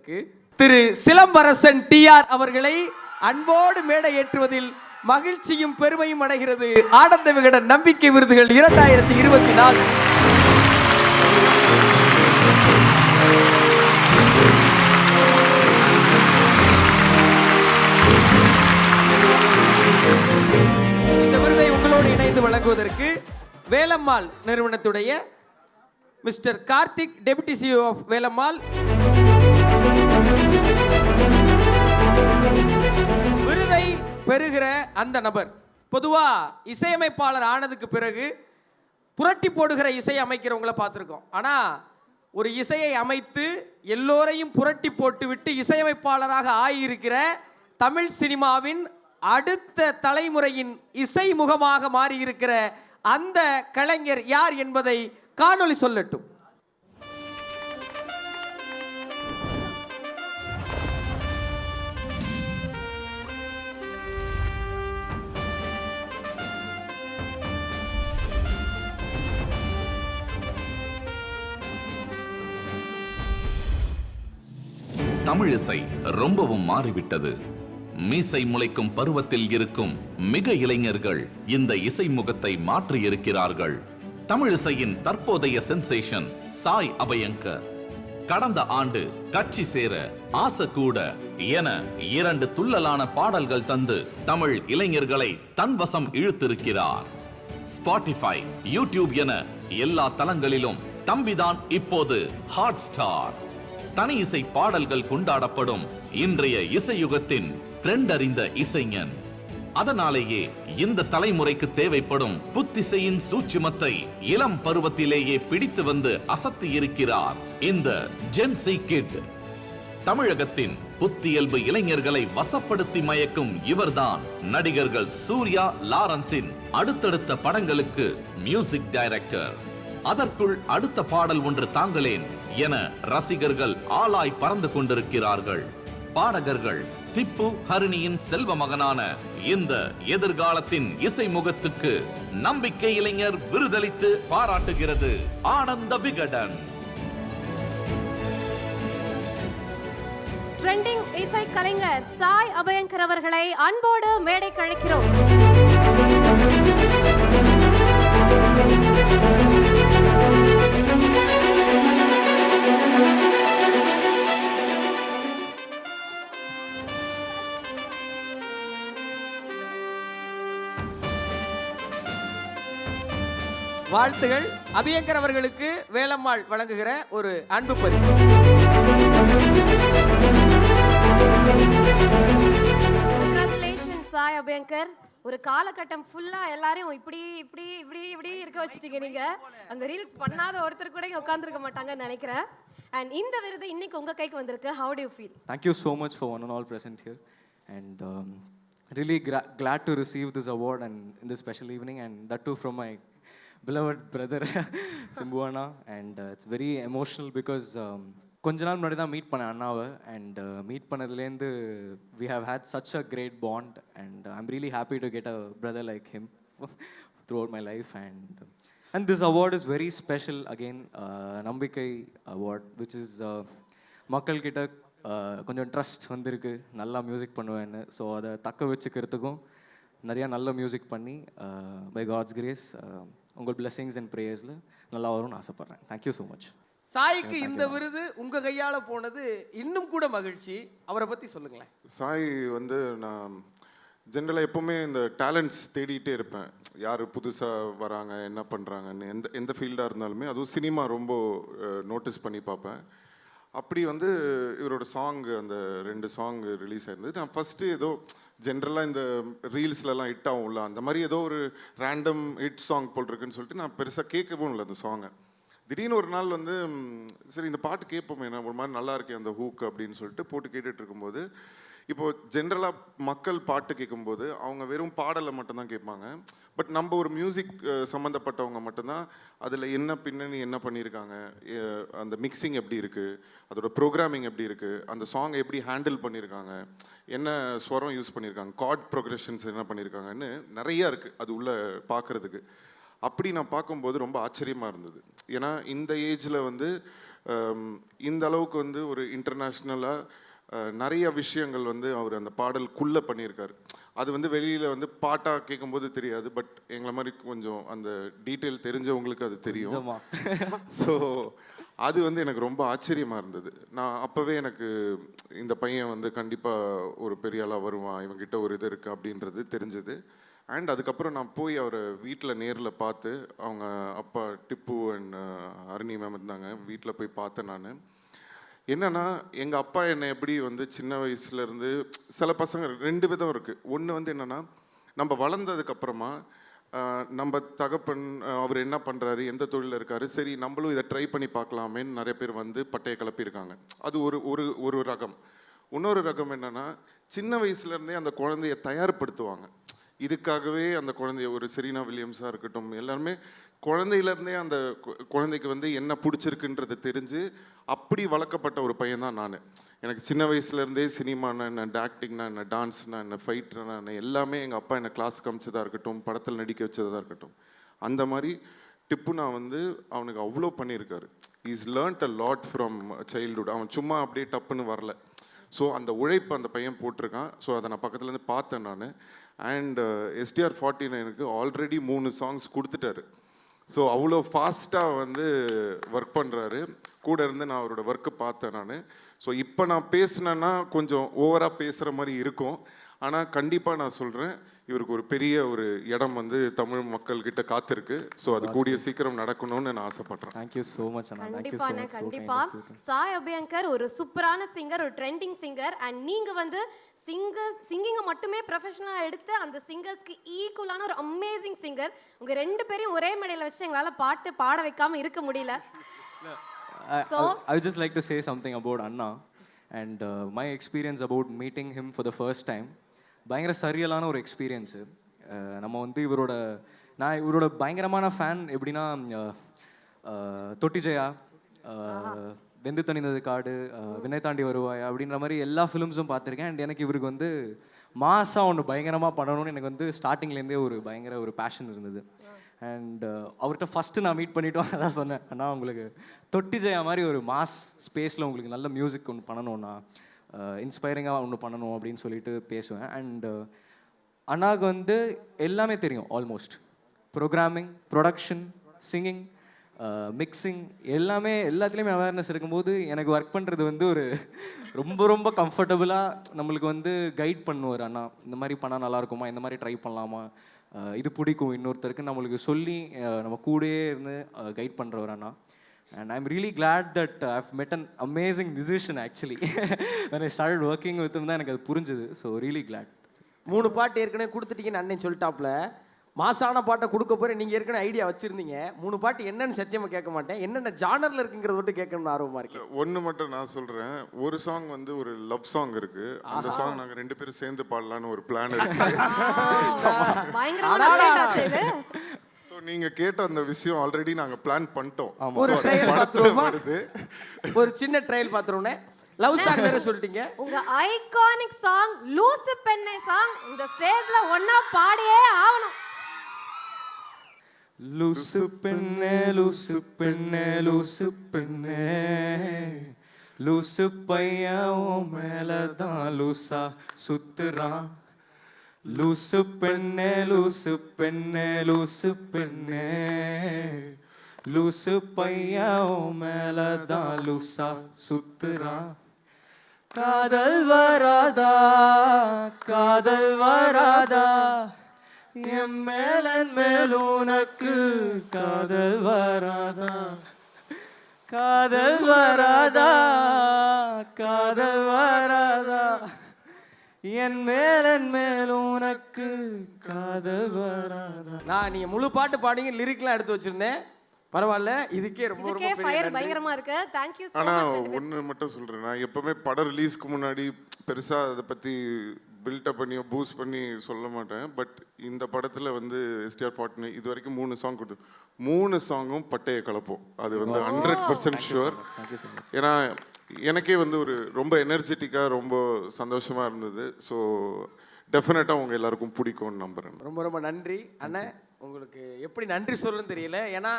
வழங்குவதற்கு திரு சிலம்பரசன் டிஆர் அவர்களை அன்போடு மேடை ஏற்றுவதில் மகிழ்ச்சியும் பெருமையும் அடைகிறது ஆனந்த விகடன் நம்பிக்கை விருதுகள் 2024. இந்த விருதை உங்களோடு இணைந்து வழங்குவதற்கு வேலம்மாள் நிறுவனத்துடைய mister Karthik, deputy CEO of Velammal. விருதை பெறுகிற அந்த நபர் பொதுவா இசையமைப்பாளர் ஆனதுக்கு பிறகு புரட்டி போடுகிற இசை அமைக்கிறவங்கள பார்த்துருக்கோம். ஆனா ஒரு இசையை அமைத்து எல்லோரையும் புரட்டி போட்டு விட்டு இசையமைப்பாளராக ஆகியிருக்கிற தமிழ் சினிமாவின் அடுத்த தலைமுறையின் இசை முகமாக மாறியிருக்கிற அந்த கலைஞர் யார் என்பதை காணொளி சொல்லட்டும். தமிழிசை ரொம்பவும் மாறிவிட்டது. மீசை முளைக்கும் பருவத்தில் இருக்கும் மிக இளைஞர்கள் இந்த இசை முகத்தை மாற்றி இருக்கிறார்கள். தமிழிசையின் தற்போதைய சென்சேஷன் சாய் அபயங்கர் கடந்த ஆண்டு கட்சி சேர ஆசை கூட என 2 துள்ளலான பாடல்கள் தந்து தமிழ் இளைஞர்களை தன்வசம் இழுத்திருக்கிறார். ஸ்பாட்டிஃபை, யூடியூப் என எல்லா தளங்களிலும் தம்பிதான் இப்போது ஹாட் ஸ்டார். தனி இசை பாடல்கள் கொண்டாடப்படும் இன்றைய இசையுகத்தின் ட்ரெண்ட் அறிந்த இசைஞன். அதனாலேயே இந்த தலைமுறைக்கு தேவைப்படும் புத்திசையின் சூட்சுமத்தை இளம் பருவத்திலேயே பிடித்து வந்து அசத்தி இருக்கிறார் இந்த ஜென்சி கிட். தமிழகத்தின் புத்தியல்பு இளைஞர்களை வசப்படுத்தி மயக்கும் இவர்தான் நடிகர்கள் சூர்யா, லாரன்ஸின் அடுத்தடுத்த படங்களுக்கு மியூசிக் டைரக்டர். அதற்குள் அடுத்த பாடல் ஒன்று தாங்களேன் என ரசிகர்கள் ஆளாய் பறந்து கொண்டிருக்கிறார்கள். பாடகர்கள் திப்பு, ஹரிணியின் செல்வ மகனான இந்த எதிர்காலத்தின் இசை முகத்துக்கு நம்பிக்கை இளைஞர் விருதளித்து பாராட்டுகிறது ஆனந்த விகடன். ட்ரெண்டிங் இசை கலைஞர் சாய் அபயங்கர் அவர்களை அன்போடு மேடை கழைக்கிறோம். வாழ்த்துகள். அபியங்கர் அவர்களுக்கு வேலம்மாள் வழங்குகிற ஒரு அன்பு பரிசு. கங்க்ராச்சுலேஷன்ஸ் சாய் அபயங்கர். ஒரு காலகட்டம் ஃபுல்லா எல்லாரையும் இப்படி இப்படி இப்படி இப்படி இருக்க வச்சுட்டீங்க. நீங்க அந்த ரீல்ஸ் பண்ணாத ஒருத்தர் கூட இங்க உட்கார்ந்திருக்க மாட்டாங்கன்னு நினைக்கிறேன். And இந்த விருது இன்னைக்கு உங்க கைக்கு வந்திருக்கு. How do you feel? Thank you so much for one and all present here, and really glad to receive this award and in this special evening, and that too from my beloved brother Simbuana, and it's very emotional because கொஞ்ச நாள் முன்னாடி தான் meet பண்ணேன் அண்ணாவை, and meet பண்ணதுலேருந்து we have had such a great bond, and I'm really happy to get a brother like him throughout my life, and this award is very special again, நம்பிக்கை award, which is மக்கள் கிட்ட கொஞ்சம் trust வந்திருக்கு, நல்லா music பண்ணுவேன்னு. So அதை தக்க வச்சுக்கிறதுக்கும் நிறையா நல்ல மியூசிக் பண்ணி பை காட்ஸ் கிரேஸ் உங்கள் பிளெஸிங்ஸ் அண்ட் ப்ரேயர்ஸில் நல்லா வரும்னு ஆசைப்பட்றேன். Thank you so much. சாய்க்கு இந்த விருது உங்க கையால போனது இன்னும் கூட மகிழ்ச்சி. அவரை பத்தி சொல்லுங்களேன். சாய் வந்து நான் ஜென்ரலாக எப்போவுமே இந்த டேலண்ட்ஸ் தேடிகிட்டே இருப்பேன். யார் புதுசாக வராங்க, என்ன பண்ணுறாங்கன்னு, எந்த ஃபீல்டாக இருந்தாலுமே, அதுவும் சினிமா ரொம்ப நோட்டீஸ் பண்ணி பார்ப்பேன். அப்படி வந்து இவரோட சாங், அந்த 2 சாங் ரிலீஸ் ஆயிருந்தது. நான் ஃபஸ்ட்டு ஏதோ ஜென்ரலாக இந்த ரீல்ஸ்லலாம் ஹிட் ஆகும்ல, அந்த மாதிரி ஏதோ ஒரு ரேண்டம் ஹிட் சாங் போட்டிருக்குன்னு சொல்லிட்டு நான் பெருசாக கேட்கவும் இல்லை அந்த சாங்கை. திடீர்னு ஒரு நாள் வந்து சரி இந்த பாட்டு கேட்போமே, நான் ஒரு மாதிரி நல்லா இருக்கேன் அந்த ஹூக் அப்படின்னு சொல்லிட்டு போட்டு கேட்டுட்டு இருக்கும்போது, இப்போது ஜென்ரலாக மக்கள் பாட்டு கேட்கும்போது அவங்க வெறும் பாடலை மட்டும்தான் கேட்பாங்க. பட் நம்ம ஒரு மியூசிக் சம்மந்தப்பட்டவங்க மட்டும்தான் அதில் என்ன பின்னணி என்ன பண்ணியிருக்காங்க, அந்த மிக்சிங் எப்படி இருக்குது, அதோட ப்ரோக்ராமிங் எப்படி இருக்குது, அந்த சாங் எப்படி ஹேண்டில் பண்ணியிருக்காங்க, என்ன ஸ்வரம் யூஸ் பண்ணியிருக்காங்க, கார்ட் ப்ரோக்ரெஷன்ஸ் என்ன பண்ணியிருக்காங்கன்னு நிறையா இருக்குது அது உள்ளே பார்க்குறதுக்கு. அப்படி நான் பார்க்கும்போது ரொம்ப ஆச்சரியமாக இருந்தது. ஏன்னா இந்த ஏஜில் வந்து இந்த அளவுக்கு வந்து ஒரு இன்டர்நேஷ்னலாக நிறைய விஷயங்கள் வந்து அவர் அந்த பாடலுக்குள்ளே பண்ணியிருக்காரு. அது வந்து வெளியில் வந்து பாட்டாக கேட்கும்போது தெரியாது, பட் எங்களை மாதிரி கொஞ்சம் அந்த டீட்டெயில் தெரிஞ்சவங்களுக்கு அது தெரியும். ஸோ அது வந்து எனக்கு ரொம்ப ஆச்சரியமாக இருந்தது. நான் அப்போவே எனக்கு இந்த பையன் வந்து கண்டிப்பாக ஒரு பெரிய ஆளாக வருவான், இவங்கிட்ட ஒரு இது இருக்குது அப்படின்றது தெரிஞ்சது. அண்ட் அதுக்கப்புறம் நான் போய் அவரை வீட்டில் நேரில் பார்த்து, அவங்க அப்பா டிப்பு அண்ட் அருணி மேம் இருந்தாங்க, வீட்டில் போய் பார்த்தேன் நான். என்னன்னா எங்கள் அப்பா என்னை எப்படி வந்து சின்ன வயசுலேருந்து, சில பசங்க ரெண்டு விதம் இருக்குது. ஒன்று வந்து என்னென்னா, நம்ம வளர்ந்ததுக்கப்புறமா நம்ம தகப்பன் அவர் என்ன பண்ணுறாரு, எந்த தொழிலில் இருக்காரு, சரி நம்மளும் இதை ட்ரை பண்ணி பார்க்கலாமேன்னு நிறைய பேர் வந்து பட்டையை கிளப்பியிருக்காங்க. அது ஒரு ஒரு ஒரு ரகம். இன்னொரு ரகம் என்னென்னா, சின்ன வயசுலேருந்தே அந்த குழந்தைய தயார்படுத்துவாங்க. இதுக்காகவே அந்த குழந்தைய, ஒரு செரீனா வில்லியம்ஸாக இருக்கட்டும், எல்லாருமே குழந்தையிலேருந்தே அந்த குழந்தைக்கு வந்து என்ன பிடிச்சிருக்குன்றது தெரிஞ்சு அப்படி வளர்க்கப்பட்ட ஒரு பையன் தான் நான். எனக்கு சின்ன வயசுலேருந்தே சினிமானா என்ன, ஆக்டிங்னா என்ன, டான்ஸ்னா என்ன, ஃபைட்னா என்ன, எல்லாமே எங்கள் அப்பா என்னை கிளாஸுக்கு அமிச்சதாக இருக்கட்டும், படத்தில் நடிக்க வச்சதாக இருக்கட்டும். அந்த மாதிரி டிப்பு நான் வந்து அவனுக்கு அவ்வளோ பண்ணியிருக்காரு. Is learned a lot from childhood. அவன் சும்மா அப்படியே டப்புன்னு வரல. ஸோ அந்த உழைப்பு அந்த பையன் போட்டிருக்கான். ஸோ அதை நான் பக்கத்துலேருந்து பார்த்தேன் நான். அண்ட் எஸ்டிஆர் 49க்கு ஆல்ரெடி 3 சாங்ஸ் கொடுத்துட்டாரு. ஸோ அவ்வளோ ஃபாஸ்ட்டாக வந்து ஒர்க் பண்ணுறாரு. கூட இருந்து நான் அவரோட ஒர்க்கு பார்த்தேன் நான். ஸோ இப்போ நான் பேசினேன்னா கொஞ்சம் ஓவராக பேசுகிற மாதிரி இருக்கும். ஆனால் கண்டிப்பாக நான் சொல்கிறேன், இவருக்கு ஒரு பெரிய ஒரு இடம் வந்து தமிழ் மக்கள்கிட்ட காத்திருக்கு. ஸோ அது கூடிய சீக்கிரம் நடக்கணும்னு நான் ஆசைப்படுறேன். தேங்க்யூ ஸோ மச் அண்ணா. கண்டிப்பாண்ணே, கண்டிப்பா. சாய் அபியங்கர் ஒரு சூப்பரான சிங்கர், ஒரு ட்ரெண்டிங் சிங்கர். அண்ட் நீங்க வந்து சிங்கிங்கை மட்டுமே ப்ரொஃபஷனலாக எடுத்து அந்த சிங்கர்ஸ்க்கு ஈக்குவலான ஒரு அமேசிங் சிங்கர். உங்க 2 பேரையும் ஒரே மேடையில் வச்சு எங்களால் பாட்டு பாட வைக்காம இருக்க முடியல. I would just like to say something about Anna and my experience about meeting him for the first time. பயங்கர சரியலான ஒரு எக்ஸ்பீரியன்ஸு. நம்ம வந்து நான் இவரோட பயங்கரமான ஃபேன். எப்படின்னா தொட்டி ஜெயா, வெந்து தணிந்தது காடு, வினை தாண்டி வருவாயா அப்படின்ற மாதிரி எல்லா ஃபிலிம்ஸும் பார்த்துருக்கேன். அண்ட் எனக்கு இவருக்கு வந்து மாசாக ஒன்று பயங்கரமாக பண்ணணும்னு எனக்கு வந்து ஸ்டார்டிங்லேருந்தே ஒரு பயங்கர ஒரு பேஷன் இருந்தது. அண்ட் அவர்கிட்ட ஃபஸ்ட்டு நான் மீட் பண்ணிவிட்டோம், அதான் சொன்னேன், அண்ணா உங்களுக்கு தொட்டி ஜெயா மாதிரி ஒரு மாஸ் ஸ்பேஸில் உங்களுக்கு நல்ல மியூசிக் ஒன்று பண்ணணும்ண்ணா, இன்ஸ்பைரிங்காக ஒன்று பண்ணணும் அப்படின்னு சொல்லிட்டு பேசுவேன். அண்ட் அண்ணாவுக்கு வந்து எல்லாமே தெரியும். Almost programming, production, singing, mixing, எல்லாத்துலேயுமே அவேர்னஸ் இருக்கும்போது எனக்கு ஒர்க் பண்ணுறது வந்து ஒரு ரொம்ப ரொம்ப கம்ஃபர்டபுளாக நம்மளுக்கு வந்து கைட் பண்ணுவார். அண்ணா இந்த மாதிரி பண்ணால் நல்லாயிருக்குமா, இந்த மாதிரி ட்ரை பண்ணலாமா, இது பிடிக்கும் இன்னொருத்தருக்கு நம்மளுக்கு சொல்லி நம்ம கூடயே இருந்து கைட் பண்ணுறவர் அண்ணா. And I'm really glad that I've met an amazing musician actually. When I started working with him தான் எனக்கு அது புரிஞ்சுது. So really glad. 3 பாட்டு ஏற்கனவே கொடுத்துட்டீங்கன்னு அண்ணன் சொல்லிட்டாப்ல. மாசான பாட்டை கொடுக்க போகிறேன். நீங்கள் ஏற்கனவே ஐடியா வச்சுருந்தீங்க. 3 பாட்டு என்னன்னு சத்தியமாக கேட்க மாட்டேன், என்னென்ன ஜானரில் இருக்குங்கிறத மட்டும் கேட்கணும்னு ஆர்வமாக இருக்கு. ஒன்று மட்டும் நான் சொல்கிறேன். ஒரு சாங் வந்து ஒரு லவ் சாங் இருக்குது. அந்த சாங் நாங்கள் 2 பேரும் சேர்ந்து பாடலான்னு ஒரு பிளான் இருக்கு. ஸோ நீங்கள் கேட்ட அந்த விஷயம் ஆல்ரெடி நாங்கள் பிளான் பண்ணிட்டோம். ஒரு ட்ரையல் பார்த்துருவோமா? ஒரு சின்ன ட்ரையல் பார்த்துருவோனே. லவ் சாங் வேற சொல்லிட்டீங்க. உங்க ஐகானிக் சாங் லூசு பெண்ணே சாங் இந்த ஸ்டேஜ்ல ஒண்ணா பாடியே ஆவணும். லூசு பெண்ணே லூசு பெண்ணே லூசு பெண்ணே, லூசு பையன் உன் மேலதான் லூசா சுத்துறான். லூசு பெண்ணே லூசு பெண்ணே லூசு பெண்ணே, லூசு பையன் உன் மேலதான் லூசா சுத்துறான். காதல் வராதா காதல் வராதா, என் மேல் உனக்கு காதல் வராதா, காதல் வராதா காதல் வராதா, என் மேல் உனக்கு காதல் வராதா. நான் நீங்கள் முழு பாட்டு பாடிங்க, லிரிக்லாம் எடுத்து வச்சுருந்தேன். பரவாயில்ல, இதுக்கே ரொம்ப இதுக்கே ஃபயர் பயங்கரமா இருக்கு. Thank you so much. ஆனால் ஒன்று மட்டும் சொல்கிறேன், நான் எப்போவுமே படம் ரிலீஸ்க்கு முன்னாடி பெருசாக அதை பற்றி பில்டப் பண்ணி பூஸ்ட் பண்ணி சொல்ல மாட்டேன். பட் இந்த படத்தில் வந்து எஸ்டிஆர் 49 இது வரைக்கும் 3 சாங் கொடுத்து 3 சாங்கும் பட்டையை கலப்போம். அது வந்து 100% ஷுவர். ஏன்னா எனக்கே வந்து ஒரு ரொம்ப எனர்ஜெட்டிக்காக ரொம்ப சந்தோஷமாக இருந்தது. ஸோ டெஃபினட்டாக உங்கள் எல்லாருக்கும் பிடிக்கும்னு நம்புகிறேன். ரொம்ப ரொம்ப நன்றி அண்ணன். உங்களுக்கு எப்படி நன்றி சொல்லணும்னு தெரியல, ஏன்னா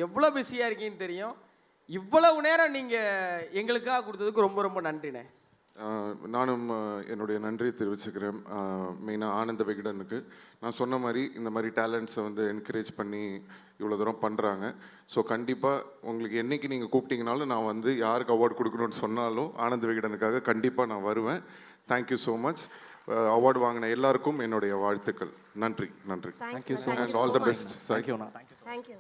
எவ்வளோ பிஸியாக இருக்கீங்கன்னு தெரியும். இவ்வளவு நேரம் நீங்கள் எங்களுக்காக கொடுத்ததுக்கு ரொம்ப ரொம்ப நன்றிண்ணே. நானும் என்னுடைய நன்றியை தெரிவிச்சுக்கிறேன். மெயினாக ஆனந்த விகடனுக்கு நான் சொன்ன மாதிரி இந்த மாதிரி டேலண்ட்ஸை வந்து என்கரேஜ் பண்ணி இவ்வளோ தூரம் பண்ணுறாங்க. ஸோ கண்டிப்பாக உங்களுக்கு என்றைக்கு நீங்கள் கூப்பிட்டீங்கனாலும் நான் வந்து யாருக்கு அவார்டு கொடுக்கணும்னு சொன்னாலும் ஆனந்த விகடனுக்காக கண்டிப்பாக நான் வருவேன். Thank you so much. அவார்டு வாங்கின எல்லாருக்கும் என்னுடைய வாழ்த்துக்கள். நன்றி நன்றி. Thank you so much. And all the best. Thank you, Anna. Thank you so much. Thank you.